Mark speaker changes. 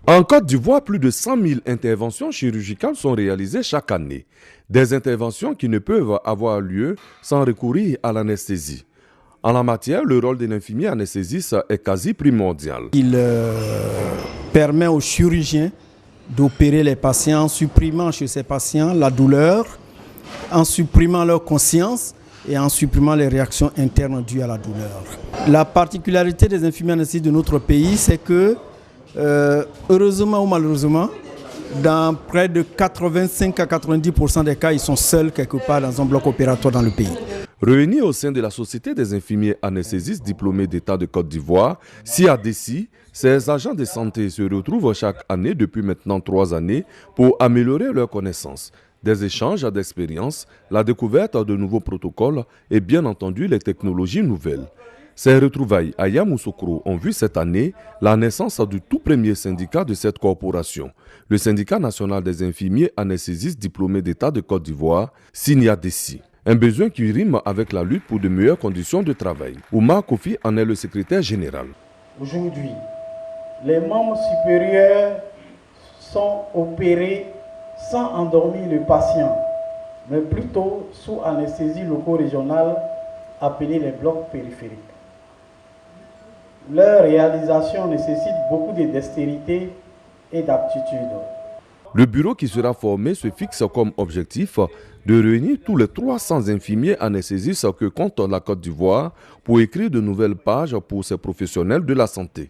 Speaker 1: En Côte d'Ivoire, plus de 100 000 interventions chirurgicales sont réalisées chaque année. Des interventions qui ne peuvent avoir lieu sans recourir à l'anesthésie. En la matière, le rôle de l'infirmier anesthésiste est quasi primordial.
Speaker 2: Il permet aux chirurgiens d'opérer les patients en supprimant chez ces patients la douleur, en supprimant leur conscience et en supprimant les réactions internes dues à la douleur. La particularité des infirmiers anesthésistes de notre pays, c'est que, heureusement ou malheureusement, dans près de 85 à 90% des cas, ils sont seuls quelque part dans un bloc opératoire dans le pays.
Speaker 1: Réunis au sein de la Société des infirmiers anesthésistes diplômés d'État de Côte d'Ivoire, SIADECI, ces agents de santé se retrouvent chaque année depuis maintenant 3 années pour améliorer leurs connaissances. Des échanges d'expériences, la découverte de nouveaux protocoles et bien entendu les technologies nouvelles. Ces retrouvailles à Yamoussoukro ont vu cette année la naissance du tout premier syndicat de cette corporation, le Syndicat national des infirmiers anesthésistes diplômés d'État de Côte d'Ivoire, SINIADECI. Un besoin qui rime avec la lutte pour de meilleures conditions de travail. Oumar Kofi en est le secrétaire général.
Speaker 3: Aujourd'hui, les membres supérieurs sont opérés sans endormir le patient, mais plutôt sous anesthésie loco-régionale appelée les blocs périphériques. Leur réalisation nécessite beaucoup de dextérité et d'aptitude.
Speaker 1: Le bureau qui sera formé se fixe comme objectif de réunir tous les 300 infirmiers anesthésistes que compte la Côte d'Ivoire pour écrire de nouvelles pages pour ces professionnels de la santé.